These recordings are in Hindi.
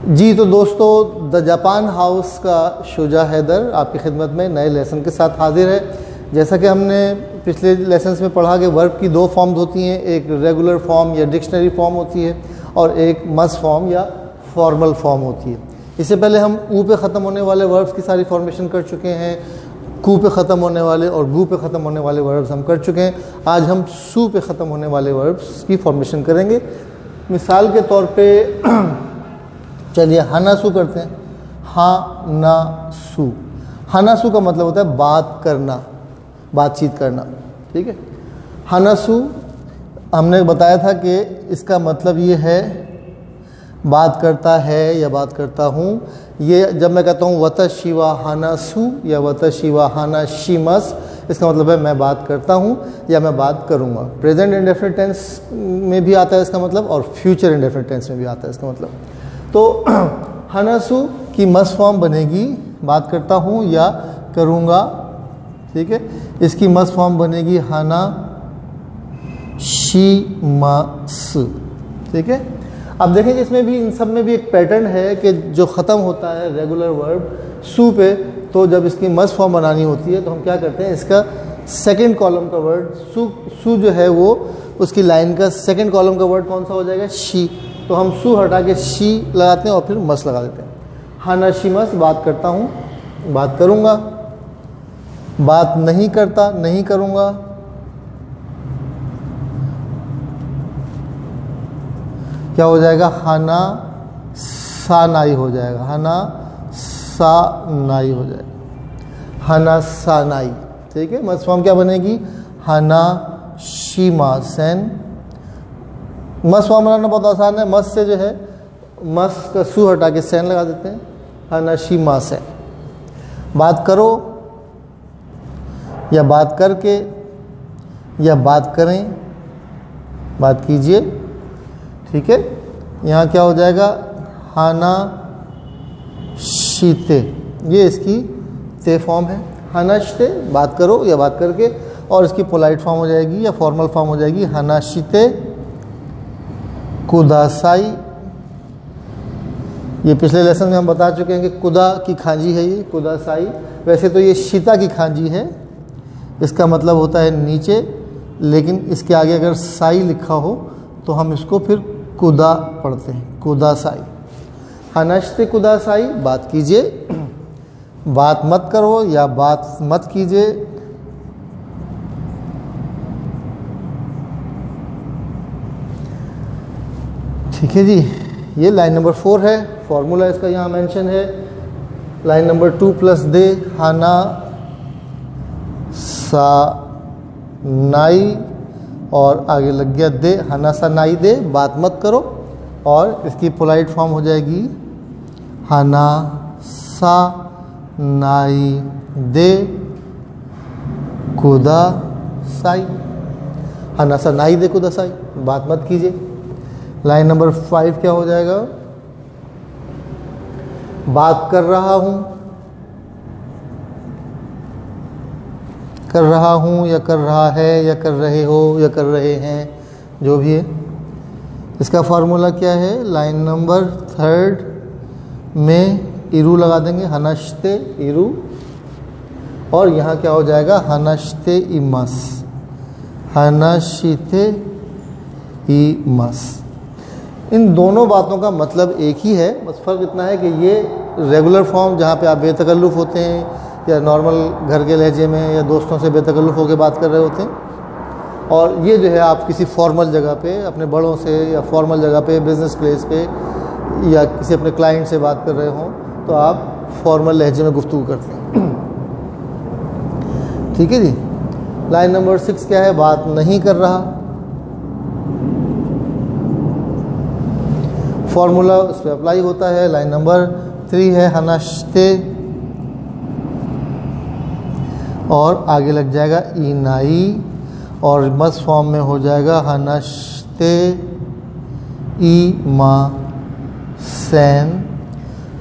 जी तो दोस्तों, द जापान हाउस का शुजा हैदर आपकी खिदमत में नए लेसन के साथ हाजिर है। जैसा कि हमने पिछले लेसन्स में पढ़ा कि वर्ब की दो फॉर्म्स होती हैं, एक रेगुलर फॉर्म या डिक्शनरी फॉर्म होती है और एक मस्ट फॉर्म या फॉर्मल फॉर्म होती है। इससे पहले हम ऊ पे ख़त्म होने वाले वर्ब्स की सारी फॉर्मेशन कर चुके हैं, कू पे ख़त्म होने वाले और गू पे ख़त्म होने वाले वर्ब्स हम कर चुके हैं। आज हम सू पे ख़त्म होने वाले वर्ब्स की फॉर्मेशन करेंगे। मिसाल के तौर पे चलिए हानासू करते हैं। हानासू, हानासू का मतलब होता है बात करना, बातचीत करना। ठीक है, हानासू हमने बताया था कि इसका मतलब ये है बात करता है या बात करता हूँ। ये जब मैं कहता हूँ वतशी वा हानासू या वतशी वा हानाशिमस, इसका मतलब है मैं बात करता हूँ या मैं बात करूँगा। प्रेजेंट इंडेफिनिट टेंस में भी आता है इसका मतलब और फ्यूचर इंडेफिनिट टेंस में भी आता है इसका मतलब। तो हानासू की मस्ट फॉर्म बनेगी बात करता हूँ या करूँगा। ठीक है, इसकी मस्ट फॉर्म बनेगी हाना शीमस। ठीक है, अब देखेंगे इसमें भी, इन सब में भी एक पैटर्न है कि जो ख़त्म होता है रेगुलर वर्ब सू पे, तो जब इसकी मस्ट फॉर्म बनानी होती है तो हम क्या करते हैं, इसका सेकंड कॉलम का वर्ड सू जो है वो उसकी लाइन का सेकंड कॉलम का वर्ड कौन सा हो जाएगा, शी। तो हम सू हटा के शी लगाते हैं और फिर मस लगा देते हैं। हानाशिमस बात करता हूँ, बात करूँगा। बात नहीं करता, नहीं करूँगा। क्या हो जाएगा, हाना सानाई हो जाएगा, हाना सानाई हो जाएगा, हाना सानाई। ठीक है, मस फॉर्म क्या बनेगी, हाना शीमासेन। मस फॉर्म बनाना बहुत आसान है, मस से जो है मस का सू हटा के सैन लगा देते हैं, हाना शीमासेन। बात करो या बात करके या बात करें, बात कीजिए। ठीक है, यहाँ क्या हो जाएगा, हाना शीते, ये इसकी ते फॉर्म है। हाना शीते बात करो या बात करके, और इसकी पोलाइट फॉर्म हो जाएगी या फॉर्मल फॉर्म हो जाएगी हाना शीते कुदासाई। ये पिछले लेसन में हम बता चुके हैं कि कुदा की खांजी है ये कुदासाई। वैसे तो ये शीता की खांजी है, इसका मतलब होता है नीचे, लेकिन इसके आगे अगर साई लिखा हो तो हम इसको फिर कुदा पढ़ते हैं, कुदासाई। हानाश्ते कुदासाई बात कीजिए, बात मत करो या बात मत कीजिए। ठीक है जी, ये लाइन नंबर 4 है, फॉर्मूला इसका यहाँ मेंशन है। लाइन नंबर 2 प्लस दे, हाना सा नाई और आगे लग गया दे, हाना सा नाई दे, बात मत करो। और इसकी पोलाइट फॉर्म हो जाएगी हाना सा नाई दे कुदा साई, हाना सा नाई दे कुदा साई, बात मत कीजिए। लाइन नंबर 5 क्या हो जाएगा, बात कर रहा हूँ, कर रहा हूँ या कर रहा है या कर रहे हो या कर रहे हैं, जो भी है। इसका फार्मूला क्या है, लाइन नंबर 3 में इरू लगा देंगे, हनश्ते इरू, और यहाँ क्या हो जाएगा, हनश्ते इमस, हनशिते इमस। इन दोनों बातों का मतलब एक ही है, बस फ़र्क इतना है कि ये रेगुलर फॉर्म जहाँ पे आप बेतकल्लुफ़ होते हैं या नॉर्मल घर के लहजे में या दोस्तों से बेतकल्लुफ़ होकर बात कर रहे होते हैं, और ये जो है आप किसी फॉर्मल जगह पे अपने बड़ों से या फॉर्मल जगह पे बिज़नेस प्लेस पे या किसी अपने क्लाइंट से बात कर रहे हों तो आप फॉर्मल लहजे में गुफ्तगू करते हैं। ठीक है जी, लाइन नंबर 6 क्या है, बात नहीं कर रहा। फॉर्मूला उस पर अप्लाई होता है। लाइन नंबर 3 है हनश्ते, और आगे लग जाएगा इनाई, और मस फॉर्म में हो जाएगा हनश्ते इमा सैन,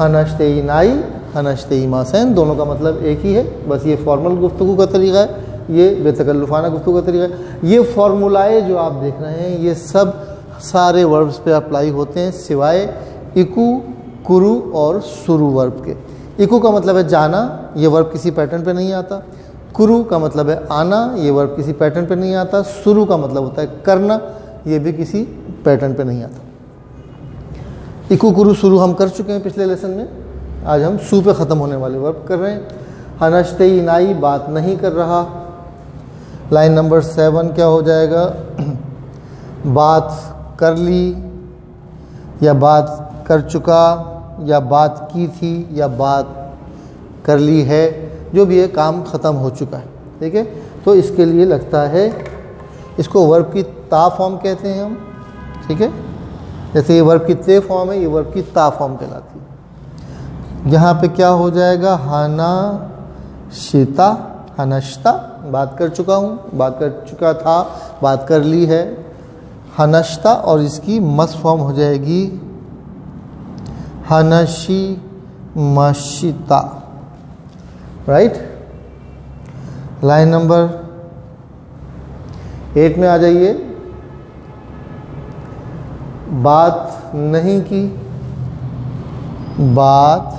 हनश्ते इनाई, हनश्ते इमा सैन, दोनों का मतलब एक ही है, बस ये फॉर्मल गुफ्तगू का तरीका है, ये बेतकल्लुफ़ाना गुफ्तगू का तरीका है। ये फॉर्मूलाए जो आप देख रहे हैं ये सब सारे वर्ब्स पे अप्लाई होते हैं सिवाय इकू कुरु और सुरु वर्ब के। इकु का मतलब है जाना, ये वर्ब किसी पैटर्न पे नहीं आता। कुरु का मतलब है आना, ये वर्ब किसी पैटर्न पे नहीं आता। सुरु का मतलब होता है करना, ये भी किसी पैटर्न पे नहीं आता। इकु कुरु सुरु हम कर चुके हैं पिछले लेसन में। आज हम सु पे ख़त्म होने वाले वर्ब कर रहे हैं। हनश्ते नाई बात नहीं कर रहा। लाइन नंबर 7 क्या हो जाएगा? बात कर ली, या बात कर चुका, या बात की थी, या बात कर ली है, जो भी है काम ख़त्म हो चुका है। ठीक है, तो इसके लिए लगता है, इसको वर्ब की ता फॉर्म कहते हैं हम। ठीक है, जैसे ये वर्ब की ते फॉर्म है, ये वर्ब की ता फॉर्म कहलाती है। यहाँ पे क्या हो जाएगा? हनशिता, हनश्ता, बात कर चुका हूँ, बात कर चुका था, बात कर ली है। हनश्ता और इसकी मस फॉर्म हो जाएगी हनशी मशिता। राइट, लाइन नंबर 8 में आ जाइए। बात नहीं की, बात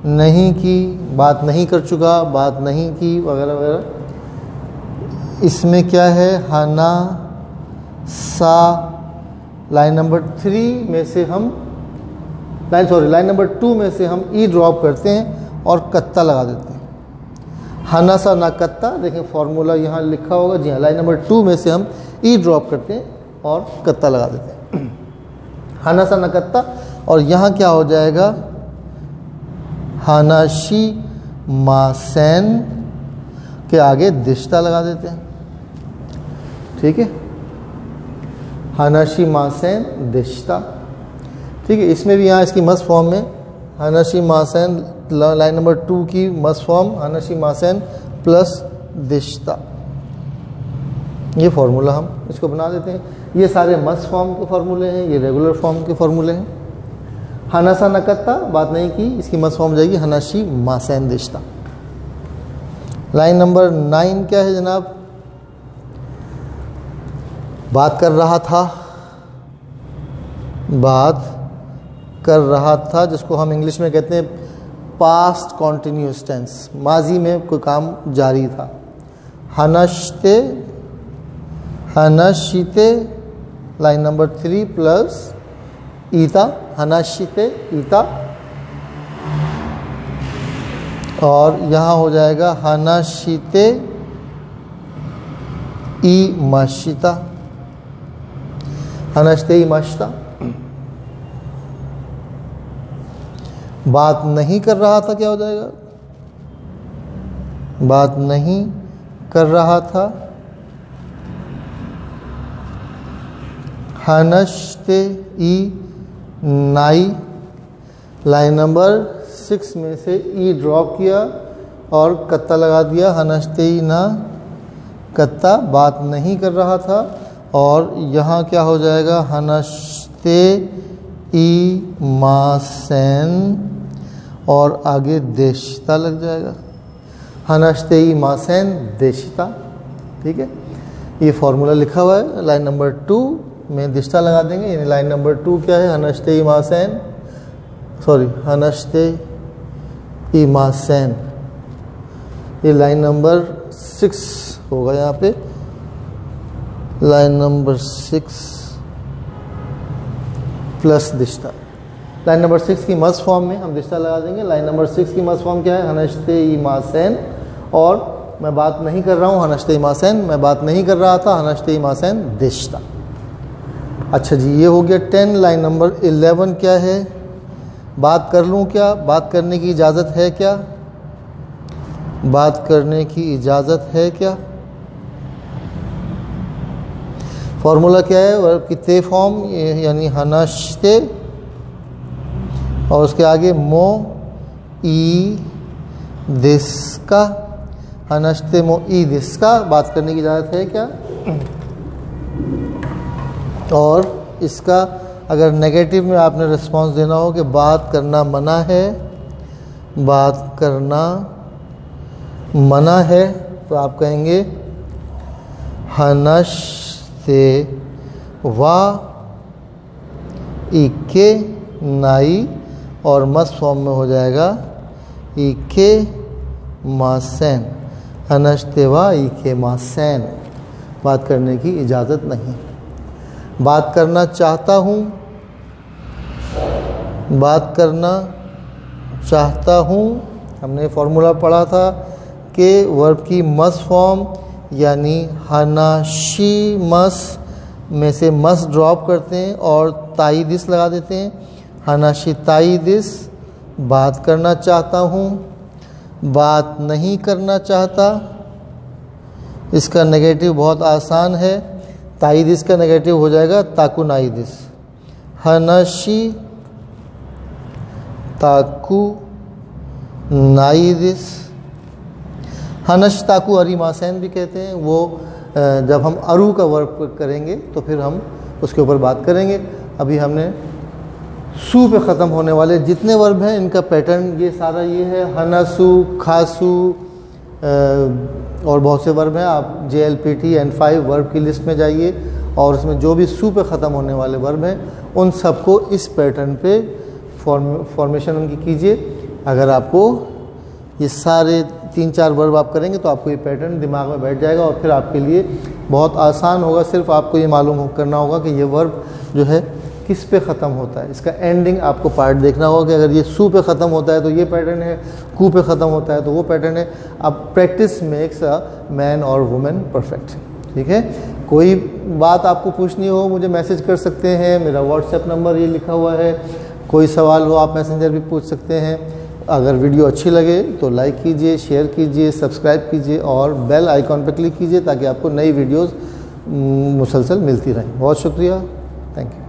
नहीं की, बात नहीं कर चुका, बात नहीं की, वगैरह वगैरह। इसमें क्या है? हना सा। लाइन नंबर 3 में से हम लाइन नंबर 2 में से हम ई ड्रॉप करते हैं और कत्ता लगा देते हैं। हना सा ना कत्ता, देखें फॉर्मूला यहाँ लिखा होगा। जी हाँ, लाइन नंबर 2 में से हम ई ड्रॉप करते हैं और कत्ता लगा देते हैं। हना सा ना कत्ता, और यहाँ क्या हो जाएगा? हनाशी मासैन के आगे दिश्ता लगा देते हैं। ठीक है, हनाशी मासैन दिश्ता। ठीक है, इसमें भी यहाँ इसकी मस फॉर्म में हनशी मासैन, लाइन नंबर 2 की मस फॉर्म हनशी मासैन प्लस दिश्ता। ये फार्मूला हम इसको बना देते हैं। ये सारे मस फॉर्म के फार्मूले हैं, ये रेगुलर फॉर्म के फार्मूले हैं। हनासा नकत्ता, बात नहीं की, इसकी मस फॉर्म जाएगी हनशी मासैन दिश्ता। लाइन नंबर 9 क्या है जनाब? बात कर रहा था, बात कर रहा था, जिसको हम इंग्लिश में कहते हैं पास्ट कॉन्टिन्यूस टेंस, माजी में कोई काम जारी था। हनश्ते, हनशिते, लाइन नंबर 3 प्लस ईता, हनशिते ईता, और यहाँ हो जाएगा हनशिते ई मशिता, हनश्ते ई मशिता। बात नहीं कर रहा था, क्या हो जाएगा? बात नहीं कर रहा था, हनश्ते ई नाई। लाइन नंबर 6 में से ई ड्रॉप किया और कत्ता लगा दिया, हनश्ते ई ना कत्ता, बात नहीं कर रहा था। और यहाँ क्या हो जाएगा? हनश्ते ई मासैन, और आगे देशिता लग जाएगा, हनश्ते ई मासैन देशिता। ठीक है, ये फॉर्मूला लिखा हुआ है। लाइन नंबर 2 में दिश्ता लगा देंगे, यानी लाइन नंबर 2 क्या है? हनश्ते ई मासैन, सॉरी हनश्ते ई मासैन। ये लाइन नंबर 6 होगा यहाँ पे, लाइन नंबर 6 प्लस दिश्ता। लाइन नंबर 6 की मस फॉर्म में हम दिश्ता लगा देंगे। लाइन नंबर 6 की मस फॉर्म क्या है? हनश्ते ई मासैन, और मैं बात नहीं कर रहा हूँ, हनश्ते ई मासैन, मैं बात नहीं कर रहा था, हनश्ते ई मासैन दिश्ता। अच्छा जी, ये हो गया 10। लाइन नंबर 11 क्या है? बात कर लूँ क्या? बात करने की इजाज़त है क्या? बात करने की इजाज़त है क्या? फॉर्मूला क्या है? वर्ब की ते फॉर्म, यानी हनश्ते, और उसके आगे मो ई दिस्का, हनश्ते मो ई दिस्का, बात करने की इजाज़त है क्या? और इसका अगर नेगेटिव में आपने रिस्पांस देना हो कि बात करना मना है, बात करना मना है, तो आप कहेंगे हनश्ते वा इके नाई और मस्ट फॉर्म में हो जाएगा इके मासेन, अनश्तेवा इके मासेन। बात करने की इजाज़त नहीं। बात करना चाहता हूँ, बात करना चाहता हूँ, हमने फॉर्मूला पढ़ा था कि वर्ब की मस्ट फॉर्म यानी हनाशी मस में से मस ड्रॉप करते हैं और ताइदिस लगा देते हैं। हनाशी ताइदिस, बात करना चाहता हूँ, बात नहीं करना चाहता। इसका नेगेटिव बहुत आसान है, ताइदिस का नेगेटिव हो जाएगा ताकुनाइदिस। हनाशी ताकु नाइदिस। हनश ताकु अरिमासैन भी कहते हैं। वो जब हम अरु का वर्ब करेंगे तो फिर हम उसके ऊपर बात करेंगे। अभी हमने सू पे ख़त्म होने वाले जितने वर्ब हैं इनका पैटर्न ये सारा ये है। हनसु, खासु और बहुत से वर्ब हैं। आप JLPT N5 वर्ब की लिस्ट में जाइए और उसमें जो भी सू पे ख़त्म होने वाले वर्ब हैं उन सबको इस पैटर्न पे फॉर्मेशन उनकी कीजिए। अगर आपको ये सारे 3-4 वर्ब आप करेंगे तो आपको ये पैटर्न दिमाग में बैठ जाएगा और फिर आपके लिए बहुत आसान होगा। सिर्फ आपको ये मालूम करना होगा कि ये वर्ब जो है किस पे ख़त्म होता है। इसका एंडिंग आपको पार्ट देखना होगा कि अगर ये सू पे ख़त्म होता है तो ये पैटर्न है, कू पे ख़त्म होता है तो वो पैटर्न है। अब प्रैक्टिस मेक्स अ मैन और वुमेन परफेक्ट। ठीक है, कोई बात आपको पूछनी हो मुझे मैसेज कर सकते हैं। मेरा व्हाट्सएप नंबर ये लिखा हुआ है। कोई सवाल हो आप मैसेंजर भी पूछ सकते हैं। अगर वीडियो अच्छी लगे तो लाइक कीजिए, शेयर कीजिए, सब्सक्राइब कीजिए और बेल आइकॉन पर क्लिक कीजिए ताकि आपको नई वीडियोस मुसलसल मिलती रहें। बहुत शुक्रिया, थैंक यू।